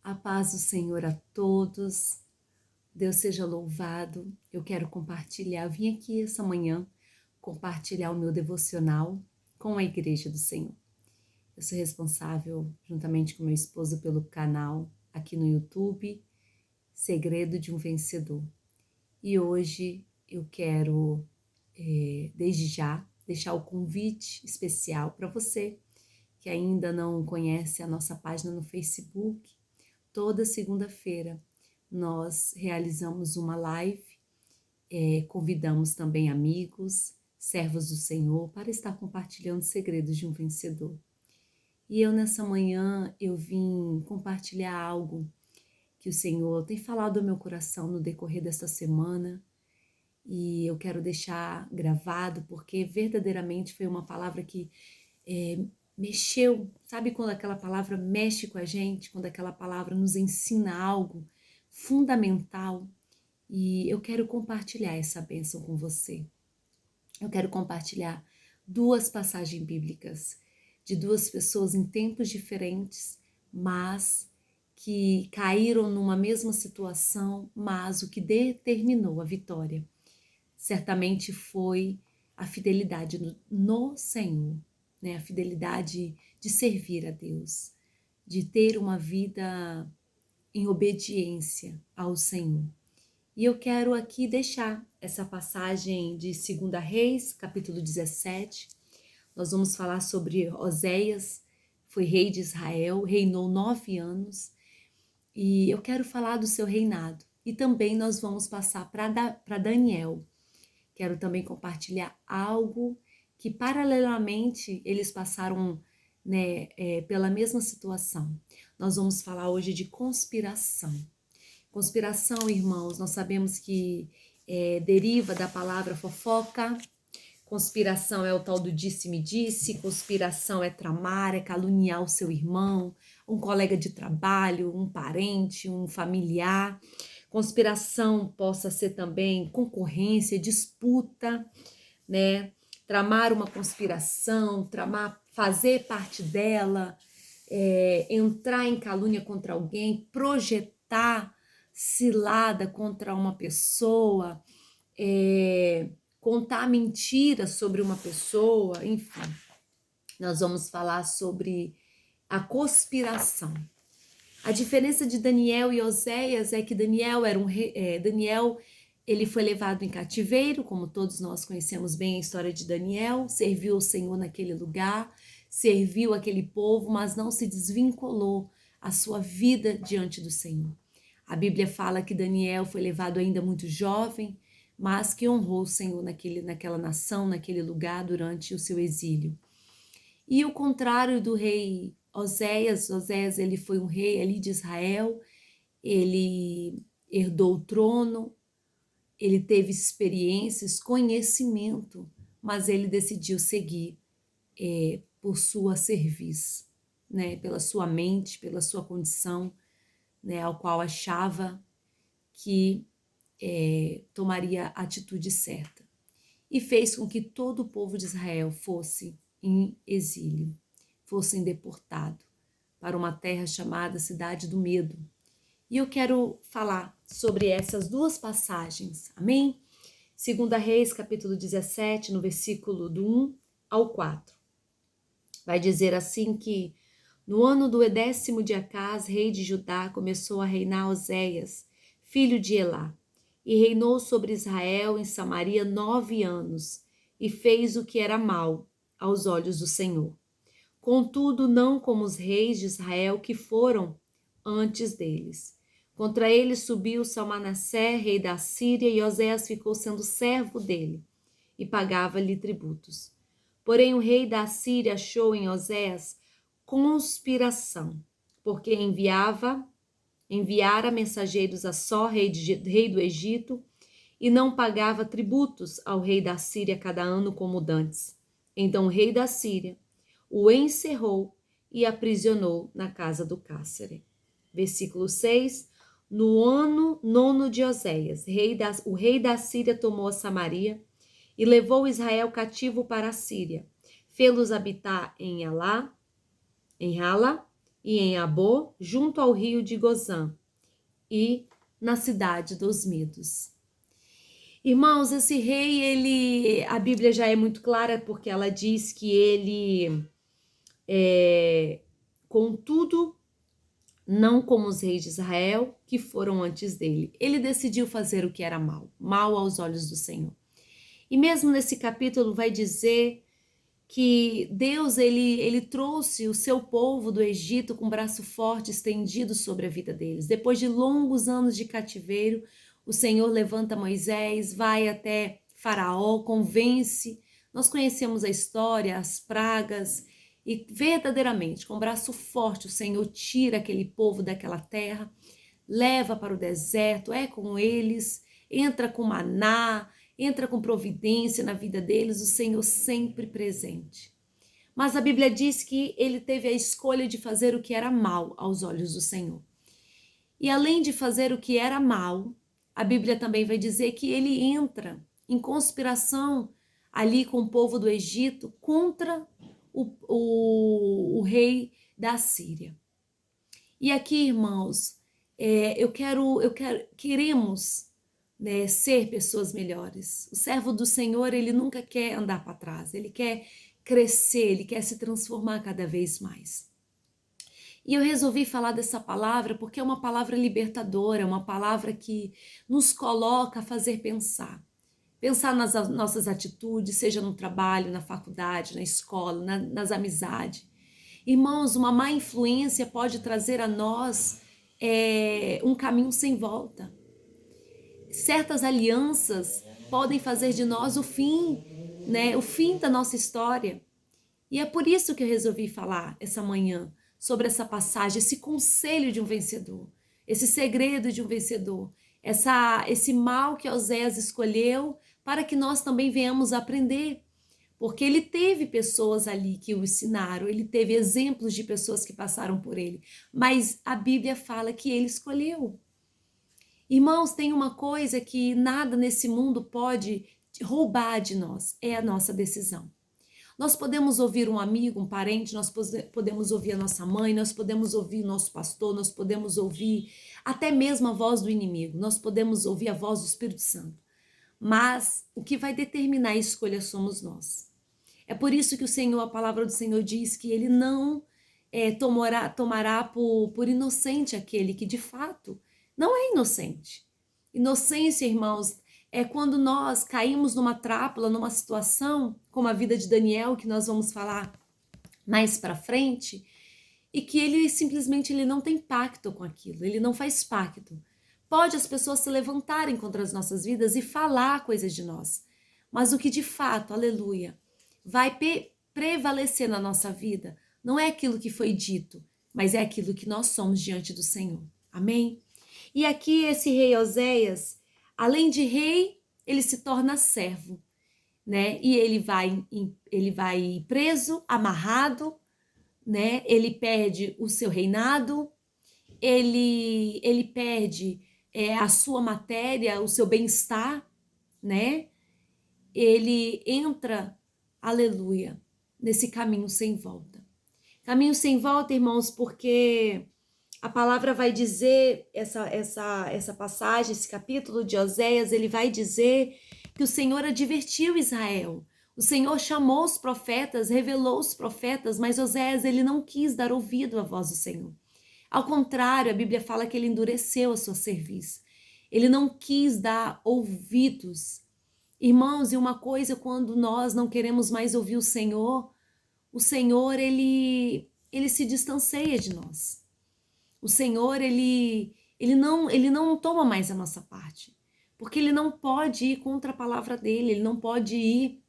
A paz do Senhor a todos, Deus seja louvado. Eu quero compartilhar, vim aqui essa manhã compartilhar o meu devocional com a Igreja do Senhor. Eu sou responsável, juntamente com meu esposo, pelo canal aqui no YouTube, Segredo de um Vencedor. E hoje eu quero, desde já, deixar o convite especial para você que ainda não conhece a nossa página no Facebook. Toda segunda-feira nós realizamos uma live, convidamos também amigos, servos do Senhor, para estar compartilhando segredos de um vencedor. E eu nessa manhã eu vim compartilhar algo que o Senhor tem falado ao meu coração no decorrer desta semana, e eu quero deixar gravado porque verdadeiramente foi uma palavra que mexeu. Sabe quando aquela palavra mexe com a gente, quando aquela palavra nos ensina algo fundamental? E eu quero compartilhar essa bênção com você. Eu quero compartilhar duas passagens bíblicas de duas pessoas em tempos diferentes, mas que caíram numa mesma situação, mas o que determinou a vitória certamente foi a fidelidade no Senhor, né? A fidelidade de servir a Deus, de ter uma vida em obediência ao Senhor. E eu quero aqui deixar essa passagem de 2 Reis, capítulo 17. Nós vamos falar sobre Oséias, foi rei de Israel, reinou 9 anos. E eu quero falar do seu reinado. E também nós vamos passar para Daniel. Quero também compartilhar algo que paralelamente eles passaram, né, pela mesma situação. Nós vamos falar hoje de conspiração. Conspiração, irmãos, nós sabemos que deriva da palavra fofoca. Conspiração é o tal do disse-me-disse. Conspiração é tramar, é caluniar o seu irmão, um colega de trabalho, um parente, um familiar. Conspiração possa ser também concorrência, disputa, né? Tramar uma conspiração, fazer parte dela, entrar em calúnia contra alguém, projetar cilada contra uma pessoa, contar mentira sobre uma pessoa, enfim. Nós vamos falar sobre a conspiração. A diferença de Daniel e Oséias é que Daniel era Daniel, ele foi levado em cativeiro, como todos nós conhecemos bem a história de Daniel, serviu o Senhor naquele lugar, serviu aquele povo, mas não se desvinculou a sua vida diante do Senhor. A Bíblia fala que Daniel foi levado ainda muito jovem, mas que honrou o Senhor naquela nação, naquele lugar durante o seu exílio. E o contrário do rei Oséias, ele foi um rei ali de Israel, ele herdou o trono, ele teve experiências, conhecimento, mas ele decidiu seguir por sua cerviz, né? Pela sua mente, pela sua condição, né? Ao qual achava que tomaria a atitude certa. E fez com que todo o povo de Israel fosse em exílio, fossem deportados para uma terra chamada Cidade do Medo. E eu quero falar sobre essas duas passagens, amém? 2 Reis, capítulo 17, no versículo do 1 ao 4. Vai dizer assim que no ano do 10º de Acás, rei de Judá, começou a reinar Oséias, filho de Elá, e reinou sobre Israel em Samaria 9 anos, e fez o que era mal aos olhos do Senhor. Contudo, não como os reis de Israel que foram antes deles. Contra ele subiu Salmanassé, rei da Síria, e Oséias ficou sendo servo dele, e pagava-lhe tributos. Porém, o rei da Síria achou em Oséias conspiração, porque enviara mensageiros a Só, rei do Egito, e não pagava tributos ao rei da Síria cada ano como dantes. Então o rei da Síria o encerrou e aprisionou na casa do cárcere. Versículo 6. No ano 9 de Oséias, o rei da Síria tomou a Samaria e levou Israel cativo para a Síria. Fê-los habitar em Rala, e em Abô, junto ao rio de Gozã, e na cidade dos Medos. Irmãos, esse rei, a Bíblia já é muito clara porque ela diz que ele, contudo, não como os reis de Israel que foram antes dele. Ele decidiu fazer o que era mal, mal aos olhos do Senhor. E mesmo nesse capítulo vai dizer que Deus ele trouxe o seu povo do Egito com o braço forte estendido sobre a vida deles. Depois de longos anos de cativeiro, o Senhor levanta Moisés, vai até Faraó, convence. Nós conhecemos a história, as pragas, e verdadeiramente, com o braço forte, o Senhor tira aquele povo daquela terra, leva para o deserto, é com eles, entra com maná, entra com providência na vida deles, o Senhor sempre presente. Mas a Bíblia diz que ele teve a escolha de fazer o que era mal aos olhos do Senhor. E além de fazer o que era mal, a Bíblia também vai dizer que ele entra em conspiração ali com o povo do Egito contra o rei da Síria. E aqui, irmãos, queremos, né, ser pessoas melhores. O servo do Senhor, ele nunca quer andar para trás, ele quer crescer, ele quer se transformar cada vez mais. E eu resolvi falar dessa palavra porque é uma palavra libertadora, é uma palavra que nos coloca a fazer pensar. Pensar nas nossas atitudes, seja no trabalho, na faculdade, na escola, nas amizades. Irmãos, uma má influência pode trazer a nós um caminho sem volta. Certas alianças podem fazer de nós o fim, né? O fim da nossa história. E é por isso que eu resolvi falar essa manhã sobre essa passagem, esse conselho de um vencedor, esse segredo de um vencedor, esse mal que Oséias escolheu para que nós também venhamos a aprender. Porque ele teve pessoas ali que o ensinaram, ele teve exemplos de pessoas que passaram por ele, mas a Bíblia fala que ele escolheu. Irmãos, tem uma coisa que nada nesse mundo pode roubar de nós, é a nossa decisão. Nós podemos ouvir um amigo, um parente, nós podemos ouvir a nossa mãe, nós podemos ouvir o nosso pastor, nós podemos ouvir até mesmo a voz do inimigo, nós podemos ouvir a voz do Espírito Santo. Mas o que vai determinar a escolha somos nós. É por isso que o Senhor, a palavra do Senhor diz que ele não tomará por inocente aquele que de fato não é inocente. Inocência, irmãos, é quando nós caímos numa trápula, numa situação, como a vida de Daniel, que nós vamos falar mais para frente, e que ele não tem pacto com aquilo, ele não faz pacto. Pode as pessoas se levantarem contra as nossas vidas e falar coisas de nós, mas o que de fato, aleluia, vai prevalecer na nossa vida não é aquilo que foi dito, mas é aquilo que nós somos diante do Senhor. Amém? E aqui esse rei Oséias, além de rei, ele se torna servo, né? E ele vai preso, amarrado, né? Ele perde o seu reinado, ele perde a sua matéria, o seu bem-estar, né? Ele entra, aleluia, nesse caminho sem volta. Caminho sem volta, irmãos, porque a palavra vai dizer, essa passagem, esse capítulo de Oséias, ele vai dizer que o Senhor advertiu Israel. O Senhor chamou os profetas, revelou os profetas, mas Oséias, ele não quis dar ouvido à voz do Senhor. Ao contrário, a Bíblia fala que ele endureceu a sua cerviz. Ele não quis dar ouvidos. Irmãos, e uma coisa, quando nós não queremos mais ouvir o Senhor, ele se distancia de nós. O Senhor, ele não toma mais a nossa parte, porque ele não pode ir contra a palavra dele, ele não pode ir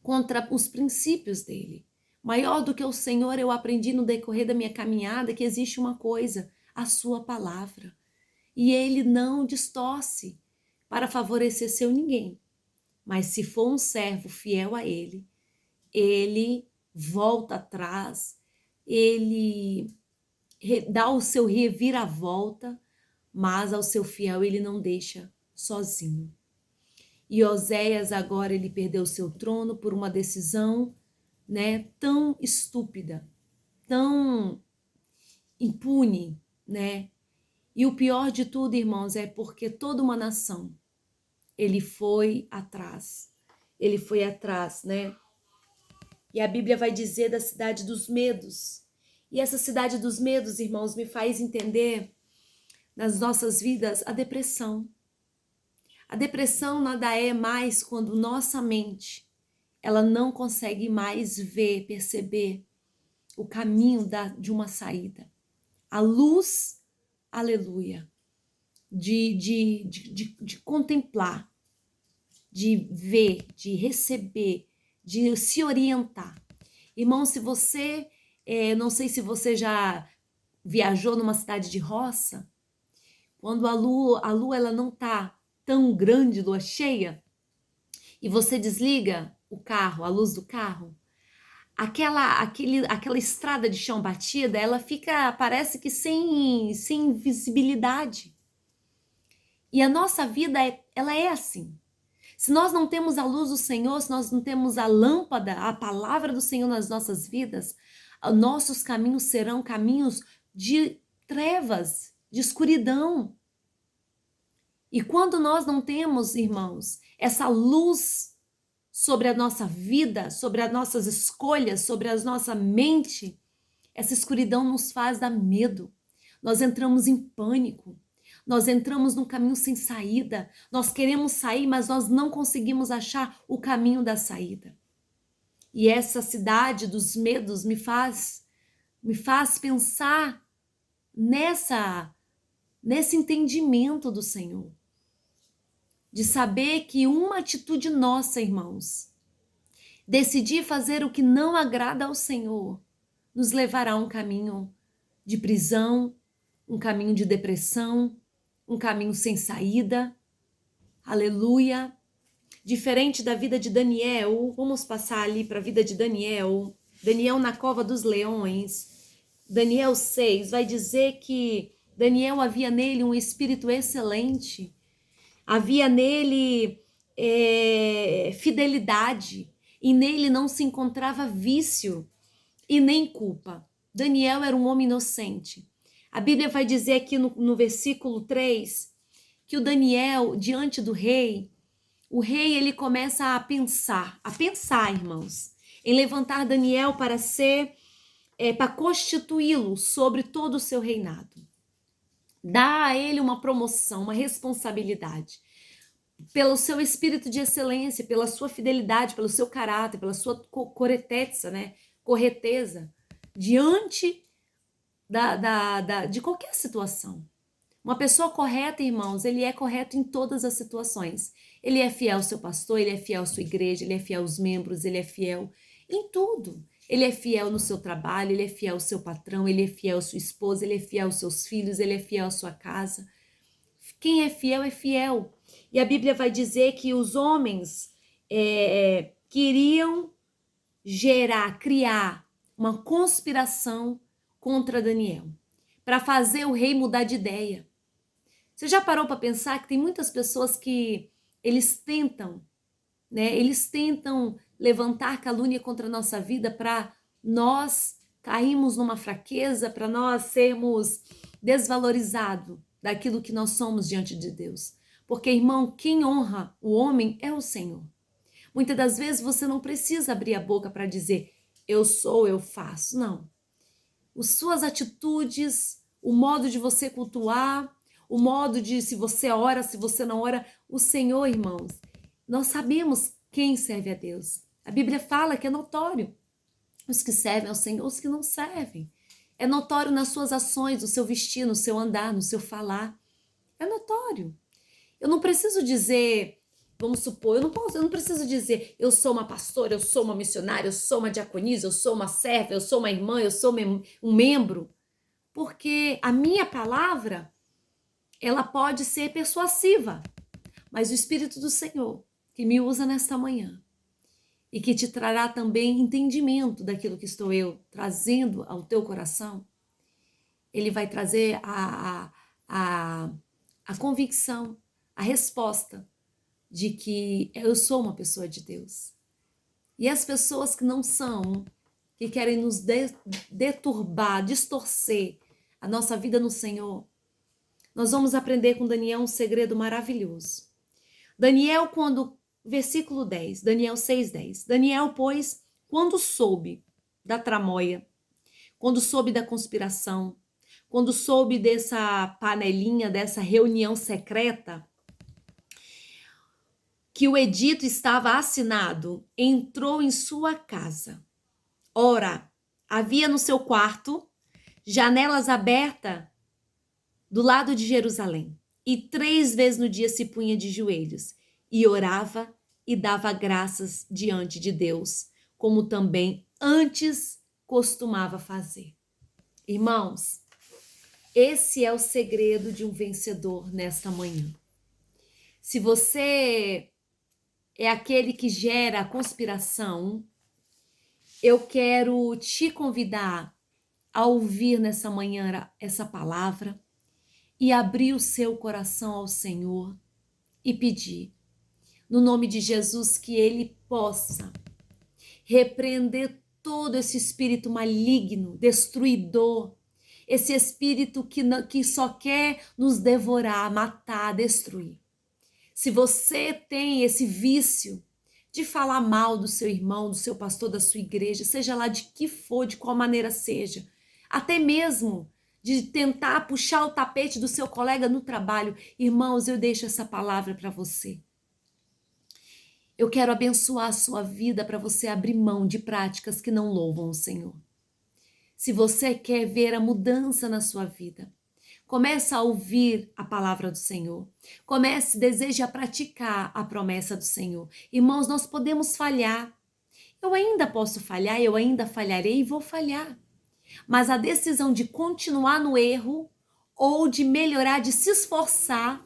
contra os princípios dele. Maior do que o Senhor, eu aprendi no decorrer da minha caminhada que existe uma coisa, a sua palavra. E ele não distorce para favorecer seu ninguém. Mas se for um servo fiel a ele, ele volta atrás, ele dá o seu reviravolta, mas ao seu fiel ele não deixa sozinho. E Oséias agora ele perdeu seu trono por uma decisão, né, tão estúpida, tão impune, né? E o pior de tudo, irmãos, é porque toda uma nação, ele foi atrás, né? E a Bíblia vai dizer da cidade dos medos. E essa cidade dos medos, irmãos, me faz entender nas nossas vidas a depressão. A depressão nada é mais quando nossa mente, ela não consegue mais ver, perceber o caminho de uma saída. A luz, aleluia, de contemplar, de ver, de receber, de se orientar. Irmão, se você, não sei se você já viajou numa cidade de roça, quando a lua ela não tá tão grande, lua cheia, e você desliga o carro, a luz do carro, aquela estrada de chão batida, ela fica, parece que sem visibilidade. E a nossa vida, ela é assim. Se nós não temos a luz do Senhor, se nós não temos a lâmpada, a palavra do Senhor nas nossas vidas, nossos caminhos serão caminhos de trevas, de escuridão. E quando nós não temos, irmãos, essa luz sobre a nossa vida, sobre as nossas escolhas, sobre a nossa mente, essa escuridão nos faz dar medo. Nós entramos em pânico. Nós entramos num caminho sem saída. Nós queremos sair, mas nós não conseguimos achar o caminho da saída. E essa cidade dos medos me faz pensar nesse entendimento do Senhor. De saber que uma atitude nossa, irmãos, decidir fazer o que não agrada ao Senhor, nos levará a um caminho de prisão, um caminho de depressão, um caminho sem saída. Aleluia. Diferente da vida de Daniel, vamos passar ali para a vida de Daniel. Daniel na cova dos leões. Daniel 6 vai dizer que Daniel havia nele um espírito excelente. Havia nele fidelidade e nele não se encontrava vício e nem culpa. Daniel era um homem inocente. A Bíblia vai dizer aqui no versículo 3 que o Daniel, diante do rei, o rei ele começa a pensar, irmãos, em levantar Daniel para para constituí-lo sobre todo o seu reinado. Dá a ele uma promoção, uma responsabilidade. Pelo seu espírito de excelência, pela sua fidelidade, pelo seu caráter, pela sua correteza, diante de qualquer situação. Uma pessoa correta, irmãos, ele é correto em todas as situações. Ele é fiel ao seu pastor, ele é fiel à sua igreja, ele é fiel aos membros, ele é fiel em tudo. Ele é fiel no seu trabalho, ele é fiel ao seu patrão, ele é fiel à sua esposa, ele é fiel aos seus filhos, ele é fiel à sua casa. Quem é fiel é fiel. E a Bíblia vai dizer que os homens queriam criar uma conspiração contra Daniel, para fazer o rei mudar de ideia. Você já parou para pensar que tem muitas pessoas que eles tentam levantar calúnia contra a nossa vida para nós cairmos numa fraqueza, para nós sermos desvalorizados daquilo que nós somos diante de Deus. Porque, irmão, quem honra o homem é o Senhor. Muitas das vezes você não precisa abrir a boca para dizer eu sou, eu faço. Não. As suas atitudes, o modo de você cultuar, o modo de se você ora, se você não ora, o Senhor, irmãos, nós sabemos quem serve a Deus. A Bíblia fala que é notório os que servem ao Senhor, os que não servem. É notório nas suas ações, no seu vestir, no seu andar, no seu falar. É notório. Eu não preciso dizer, vamos supor, eu não preciso dizer eu sou uma pastora, eu sou uma missionária, eu sou uma diaconisa, eu sou uma serva, eu sou uma irmã, eu sou um membro. Porque a minha palavra, ela pode ser persuasiva, mas o Espírito do Senhor, que me usa nesta manhã, e que te trará também entendimento daquilo que estou eu trazendo ao teu coração, ele vai trazer a convicção, a resposta de que eu sou uma pessoa de Deus. E as pessoas que não são, que querem nos deturbar, distorcer a nossa vida no Senhor, nós vamos aprender com Daniel um segredo maravilhoso. Daniel, versículo 10, Daniel 6:10. Daniel, pois, quando soube da tramóia, quando soube da conspiração, quando soube dessa panelinha, dessa reunião secreta, que o edito estava assinado, entrou em sua casa. Ora, havia no seu quarto janelas abertas do lado de Jerusalém, e 3 vezes no dia se punha de joelhos e orava e dava graças diante de Deus, como também antes costumava fazer. Irmãos, esse é o segredo de um vencedor nesta manhã. Se você é aquele que gera a conspiração, eu quero te convidar a ouvir nessa manhã essa palavra e abrir o seu coração ao Senhor e pedir, no nome de Jesus, que Ele possa repreender todo esse espírito maligno, destruidor, esse espírito que só quer nos devorar, matar, destruir. Se você tem esse vício de falar mal do seu irmão, do seu pastor, da sua igreja, seja lá de que for, de qual maneira seja, até mesmo de tentar puxar o tapete do seu colega no trabalho, irmãos, eu deixo essa palavra para você. Eu quero abençoar a sua vida para você abrir mão de práticas que não louvam o Senhor. Se você quer ver a mudança na sua vida, comece a ouvir a palavra do Senhor. Deseje praticar a promessa do Senhor. Irmãos, nós podemos falhar. Eu ainda posso falhar, eu ainda falharei e vou falhar. Mas a decisão de continuar no erro ou de melhorar, de se esforçar,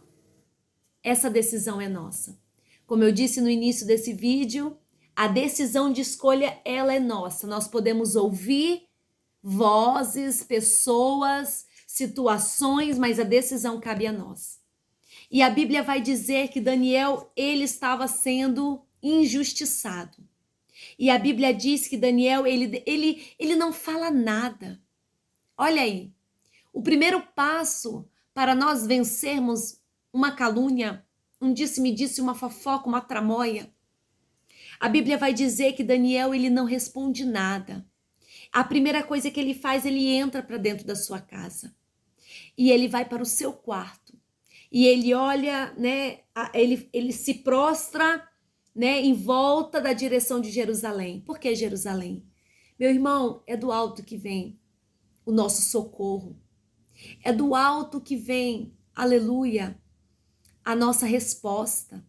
essa decisão é nossa. Como eu disse no início desse vídeo, a decisão de escolha, ela é nossa. Nós podemos ouvir vozes, pessoas, situações, mas a decisão cabe a nós. E a Bíblia vai dizer que Daniel, ele estava sendo injustiçado. E a Bíblia diz que Daniel, ele não fala nada. Olha aí, o primeiro passo para nós vencermos uma calúnia, um disse-me-disse, uma fofoca, uma tramóia. A Bíblia vai dizer que Daniel, ele não responde nada. A primeira coisa que ele faz, ele entra para dentro da sua casa. E ele vai para o seu quarto. E ele olha, né, ele se prostra, né, em volta da direção de Jerusalém. Por que Jerusalém? Meu irmão, é do alto que vem o nosso socorro. É do alto que vem, aleluia, a nossa resposta.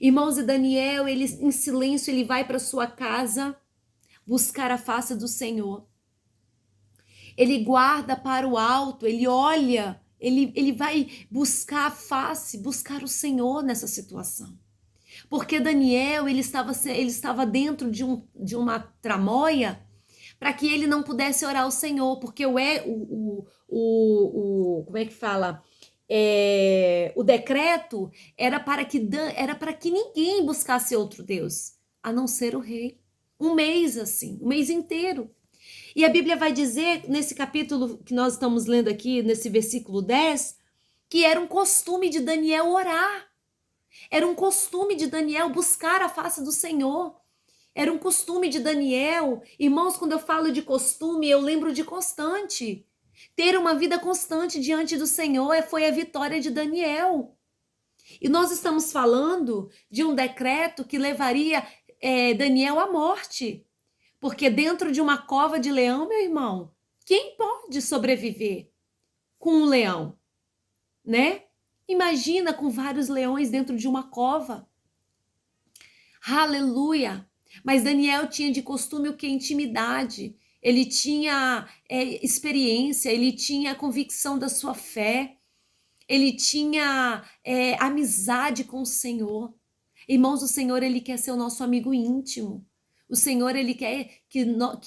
Irmãos, e Daniel, ele em silêncio, ele vai para sua casa buscar a face do Senhor. Ele guarda para o alto, ele olha, ele vai buscar a face, buscar o Senhor nessa situação. Porque Daniel, ele estava dentro de uma tramóia para que ele não pudesse orar ao Senhor, porque como é que fala? O decreto era para que ninguém buscasse outro Deus, a não ser o rei. Um mês assim, um mês inteiro. E a Bíblia vai dizer, nesse capítulo que nós estamos lendo aqui, nesse versículo 10, que era um costume de Daniel orar. Era um costume de Daniel buscar a face do Senhor. Era um costume de Daniel. Irmãos, quando eu falo de costume, eu lembro de constante. Ter uma vida constante diante do Senhor foi a vitória de Daniel. E nós estamos falando de um decreto que levaria Daniel à morte. Porque dentro de uma cova de leão, meu irmão, quem pode sobreviver com um leão, né? Imagina com vários leões dentro de uma cova. Aleluia! Mas Daniel tinha de costume o que? Intimidade. Ele tinha experiência, ele tinha convicção da sua fé, ele tinha amizade com o Senhor. Irmãos, o Senhor, ele quer ser o nosso amigo íntimo. O Senhor, ele quer que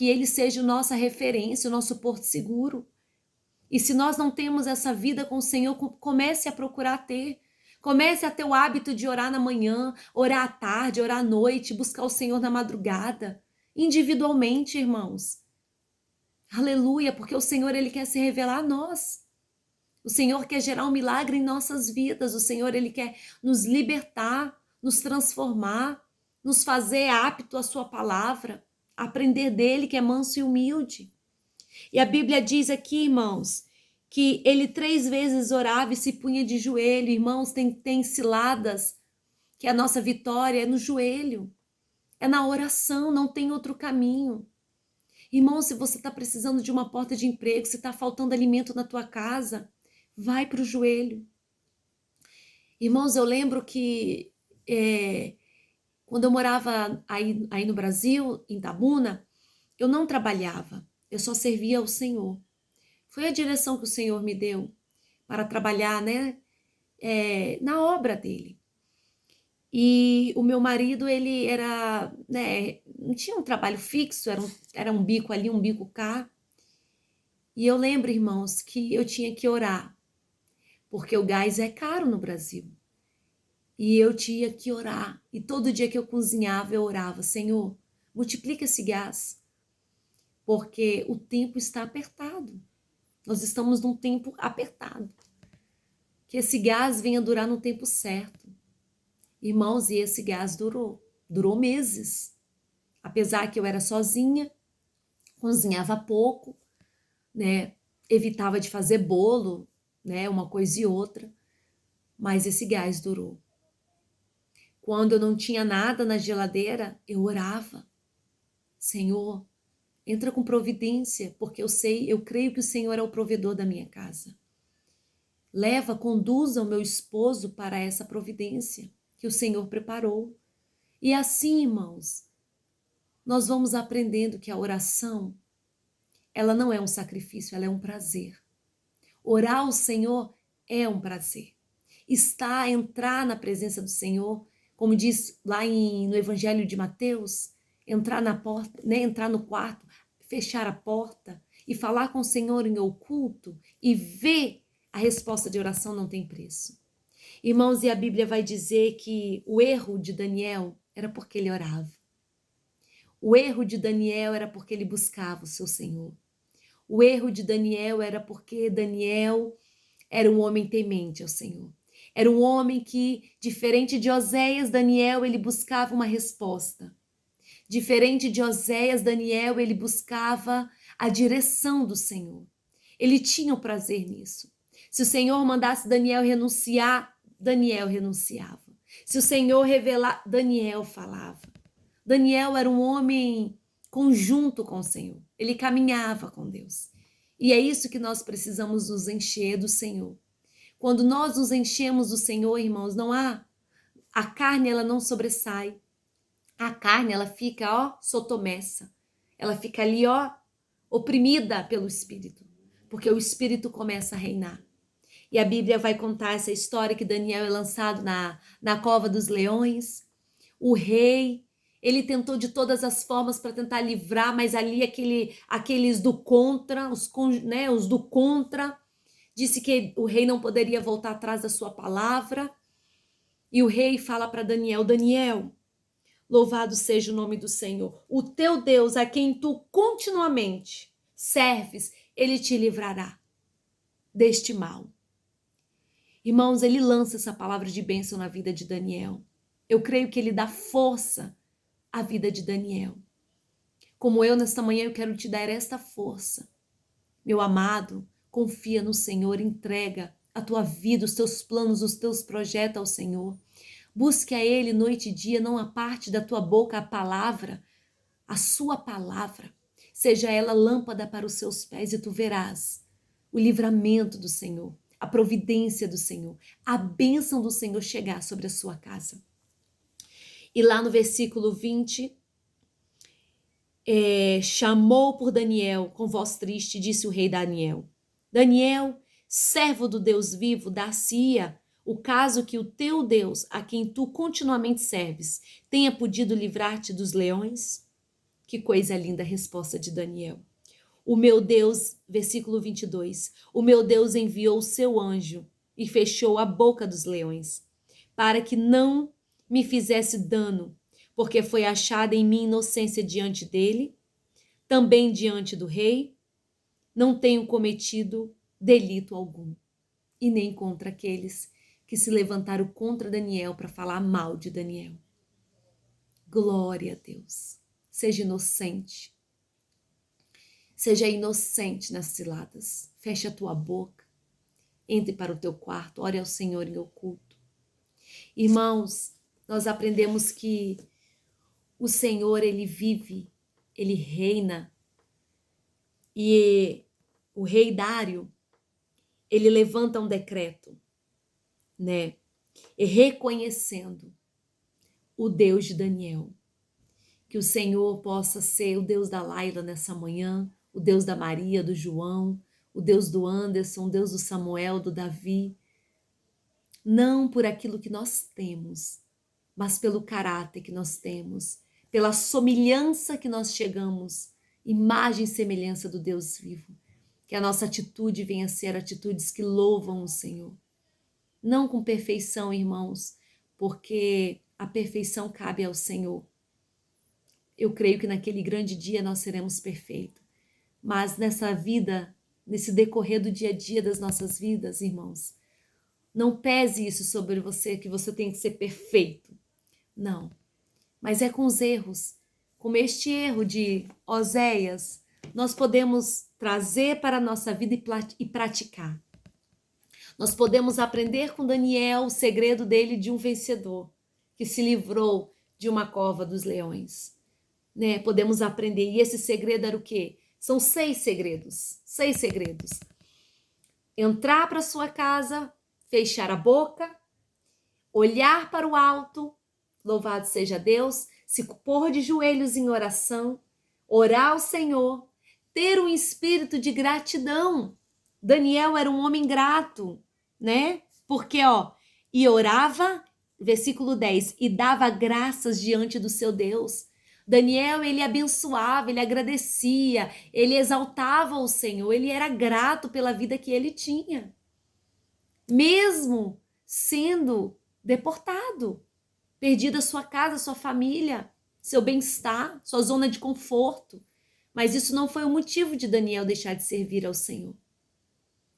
ele seja a nossa referência, o nosso porto seguro. E se nós não temos essa vida com o Senhor, comece a procurar ter. Comece a ter o hábito de orar na manhã, orar à tarde, orar à noite, buscar o Senhor na madrugada. Individualmente, irmãos. Aleluia, porque o Senhor, Ele quer se revelar a nós. O Senhor quer gerar um milagre em nossas vidas. O Senhor, Ele quer nos libertar, nos transformar, nos fazer apto à sua palavra, aprender dele que é manso e humilde. E a Bíblia diz aqui, irmãos, que ele 3 vezes orava e se punha de joelho. Irmãos, tem ciladas que a nossa vitória é no joelho, é na oração, não tem outro caminho. Irmão, se você está precisando de uma porta de emprego, se está faltando alimento na tua casa, vai para o joelho. Irmãos, eu lembro que quando eu morava aí no Brasil, em Tabuna, eu não trabalhava, eu só servia ao Senhor. Foi a direção que o Senhor me deu para trabalhar, né, na obra dele. E o meu marido, ele era, né, não tinha um trabalho fixo, era um bico ali, um bico cá. E eu lembro, irmãos, que eu tinha que orar, porque o gás é caro no Brasil. E eu tinha que orar. E todo dia que eu cozinhava, eu orava: Senhor, multiplica esse gás, porque o tempo está apertado. Nós estamos num tempo apertado. Que esse gás venha durar no tempo certo. Irmãos, e esse gás durou meses. Apesar que eu era sozinha, cozinhava pouco, né? Evitava de fazer bolo, né? Uma coisa e outra. Mas esse gás durou. Quando eu não tinha nada na geladeira, eu orava: Senhor, entra com providência, porque eu creio que o Senhor é o provedor da minha casa. Conduza o meu esposo para essa providência que o Senhor preparou. E assim, irmãos, nós vamos aprendendo que a oração, ela não é um sacrifício, ela é um prazer. Orar ao Senhor é um prazer. Entrar na presença do Senhor, como diz lá no Evangelho de Mateus, entrar na porta, né, entrar no quarto, fechar a porta e falar com o Senhor em oculto e ver a resposta de oração não tem preço. Irmãos, e a Bíblia vai dizer que o erro de Daniel era porque ele orava. O erro de Daniel era porque ele buscava o seu Senhor. O erro de Daniel era porque Daniel era um homem temente ao Senhor. Era um homem que, diferente de Oséias, Daniel, ele buscava uma resposta. Diferente de Oséias, Daniel, ele buscava a direção do Senhor. Ele tinha o prazer nisso. Se o Senhor mandasse Daniel renunciar, Daniel renunciava. Se o Senhor revelar, Daniel falava. Daniel era um homem conjunto com o Senhor. Ele caminhava com Deus. E é isso que nós precisamos nos encher do Senhor. Quando nós nos enchemos do Senhor, irmãos, a carne ela não sobressai. A carne ela fica, sotomessa. Ela fica ali, oprimida pelo Espírito, porque o Espírito começa a reinar. E a Bíblia vai contar essa história que Daniel é lançado na cova dos leões. O rei, ele tentou de todas as formas para tentar livrar, mas ali aqueles do contra, os do contra, disse que o rei não poderia voltar atrás da sua palavra. E o rei fala para Daniel: Daniel, louvado seja o nome do Senhor. O teu Deus, a quem tu continuamente serves, ele te livrará deste mal. Irmãos, ele lança essa palavra de bênção na vida de Daniel. Eu creio que ele dá força à vida de Daniel. Como eu, nesta manhã, eu quero te dar esta força. Meu amado, confia no Senhor, entrega a tua vida, os teus planos, os teus projetos ao Senhor. Busque a Ele noite e dia, não aparte da tua boca a palavra, a sua palavra. Seja ela lâmpada para os seus pés e tu verás o livramento do Senhor, a providência do Senhor, a bênção do Senhor chegar sobre a sua casa. E lá no versículo 20, chamou por Daniel com voz triste, disse o rei Daniel: Daniel, servo do Deus vivo, dar-se-ia o caso que o teu Deus, a quem tu continuamente serves, tenha podido livrar-te dos leões? Que coisa linda a resposta de Daniel. O meu Deus, versículo 22, o meu Deus enviou o seu anjo e fechou a boca dos leões, para que não me fizesse dano, porque foi achada em mim inocência diante dele, também diante do rei. não tenho cometido delito algum, e nem contra aqueles que se levantaram contra Daniel para falar mal de Daniel. Glória a Deus. Seja inocente. Seja inocente nas ciladas. Feche a tua boca. Entre para o teu quarto. Ore ao Senhor em oculto. Irmãos, nós aprendemos que o Senhor, Ele vive, Ele reina. E o rei Dário, ele levanta um decreto, né? E reconhecendo o Deus de Daniel. Que o Senhor possa ser o Deus da Laila nessa manhã, o Deus da Maria, do João, o Deus do Anderson, o Deus do Samuel, do Davi. Não por aquilo que nós temos, mas pelo caráter que nós temos, pela semelhança que nós chegamos, imagem e semelhança do Deus vivo. Que a nossa atitude venha a ser atitudes que louvam o Senhor. Não com perfeição, irmãos, porque a perfeição cabe ao Senhor. Eu creio que naquele grande dia nós seremos perfeitos. Mas nessa vida, nesse decorrer do dia a dia das nossas vidas, irmãos, não pese isso sobre você, que você tem que ser perfeito. Não. Mas é com os erros, como este erro de Oséias, nós podemos trazer para a nossa vida e praticar. Nós podemos aprender com Daniel o segredo dele de um vencedor, que se livrou de uma cova dos leões. Né? Podemos aprender. E esse segredo era o quê? São 6 segredos. 6 segredos. Entrar para sua casa, fechar a boca, olhar para o alto, louvado seja Deus, se pôr de joelhos em oração, orar ao Senhor, ter um espírito de gratidão. Daniel era um homem grato, né? Porque, e orava, versículo 10, e dava graças diante do seu Deus. Daniel, ele abençoava, ele agradecia, ele exaltava o Senhor, ele era grato pela vida que ele tinha. Mesmo sendo deportado, perdida sua casa, sua família, seu bem-estar, sua zona de conforto. Mas isso não foi o motivo de Daniel deixar de servir ao Senhor.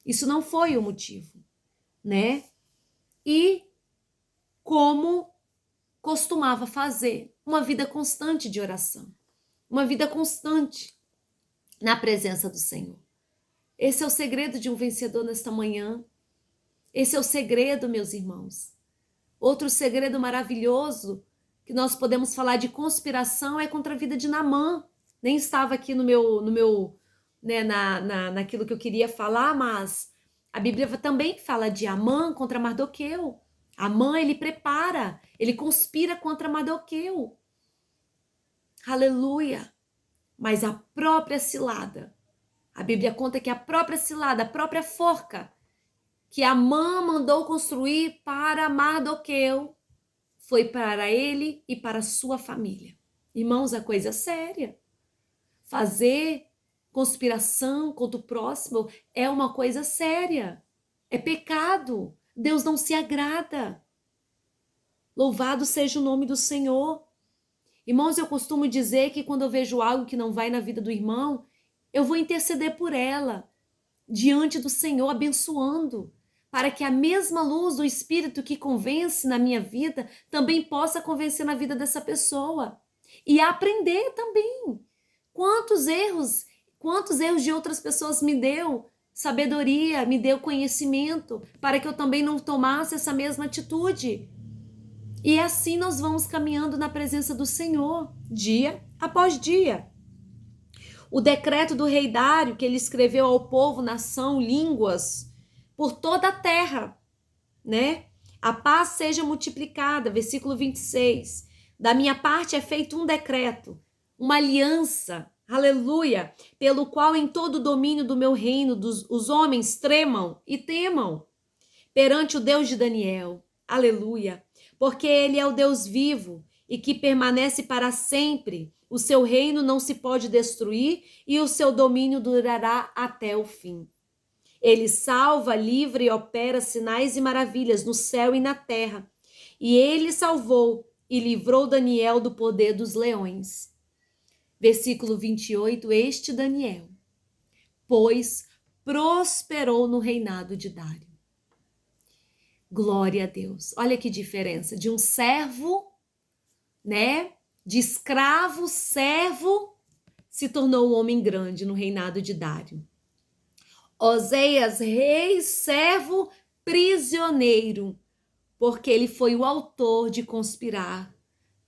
Isso não foi o motivo, né? E como costumava fazer, uma vida constante de oração, uma vida constante na presença do Senhor. Esse é o segredo de um vencedor nesta manhã. Esse é o segredo, meus irmãos. Outro segredo maravilhoso que nós podemos falar de conspiração é contra a vida de Naamã. Nem estava aqui no meu né, naquilo que eu queria falar, mas a Bíblia também fala de Amã contra Mardoqueu. Amã, ele prepara, ele conspira contra Mardoqueu. Aleluia! Mas a própria cilada, a Bíblia conta que a própria cilada, a própria forca que Amã mandou construir para Mardoqueu foi para ele e para sua família. Irmãos, a coisa é séria. Fazer conspiração contra o próximo é uma coisa séria. É pecado. Deus não se agrada. Louvado seja o nome do Senhor. Irmãos, eu costumo dizer que quando eu vejo algo que não vai na vida do irmão, eu vou interceder por ela, diante do Senhor, abençoando, para que a mesma luz do Espírito que convence na minha vida também possa convencer na vida dessa pessoa. E aprender também. Quantos erros de outras pessoas me deu sabedoria, me deu conhecimento, para que eu também não tomasse essa mesma atitude. E assim nós vamos caminhando na presença do Senhor, dia após dia. O decreto do rei Dário, que ele escreveu ao povo, nação, línguas, por toda a terra, né? A paz seja multiplicada, versículo 26. Da minha parte é feito um decreto, uma aliança, aleluia, pelo qual em todo o domínio do meu reino os homens tremam e temam perante o Deus de Daniel, aleluia, porque ele é o Deus vivo e que permanece para sempre. O seu reino não se pode destruir e o seu domínio durará até o fim. Ele salva, livra e opera sinais e maravilhas no céu e na terra. E ele salvou e livrou Daniel do poder dos leões. Versículo 28, este Daniel pois prosperou no reinado de Dário. Glória a Deus. Olha que diferença de um servo, né? De escravo, servo, se tornou um homem grande no reinado de Dário. Oséias, rei, servo, prisioneiro, porque ele foi o autor de conspirar,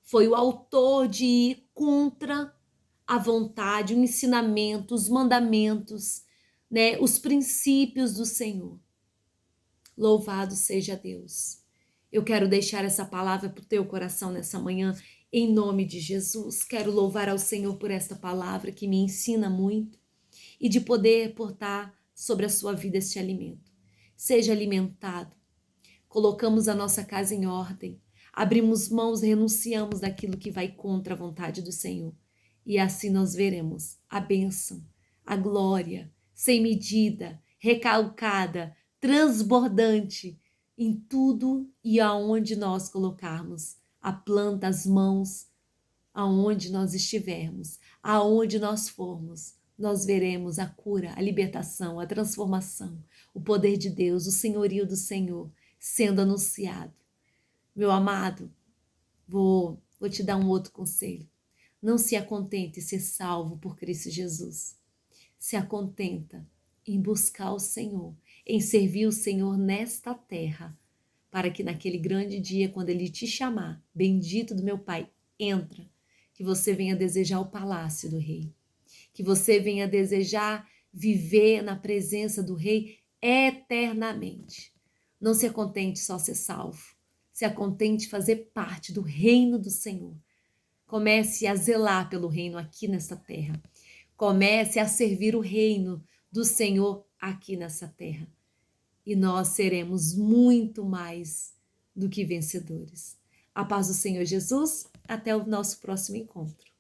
foi o autor de ir contra a vontade, o ensinamento, os mandamentos, né, os princípios do Senhor. Louvado seja Deus. Eu quero deixar essa palavra para o teu coração nessa manhã, em nome de Jesus. Quero louvar ao Senhor por esta palavra que me ensina muito e de poder portar sobre a sua vida este alimento. Seja alimentado. Colocamos a nossa casa em ordem, abrimos mãos, renunciamos daquilo que vai contra a vontade do Senhor. E assim nós veremos a bênção, a glória, sem medida, recalcada, transbordante em tudo e aonde nós colocarmos a planta, as mãos, aonde nós estivermos, aonde nós formos, nós veremos a cura, a libertação, a transformação, o poder de Deus, o senhorio do Senhor sendo anunciado. Meu amado, vou te dar um outro conselho. Não se acontente em ser salvo por Cristo Jesus. Se acontenta em buscar o Senhor, em servir o Senhor nesta terra, para que naquele grande dia, quando Ele te chamar, bendito do meu Pai, entra, que você venha desejar o palácio do Rei, que você venha desejar viver na presença do Rei eternamente. Não se acontente só ser salvo, se acontente fazer parte do reino do Senhor. Comece a zelar pelo reino aqui nessa terra. Comece a servir o reino do Senhor aqui nessa terra. E nós seremos muito mais do que vencedores. A paz do Senhor Jesus, até o nosso próximo encontro.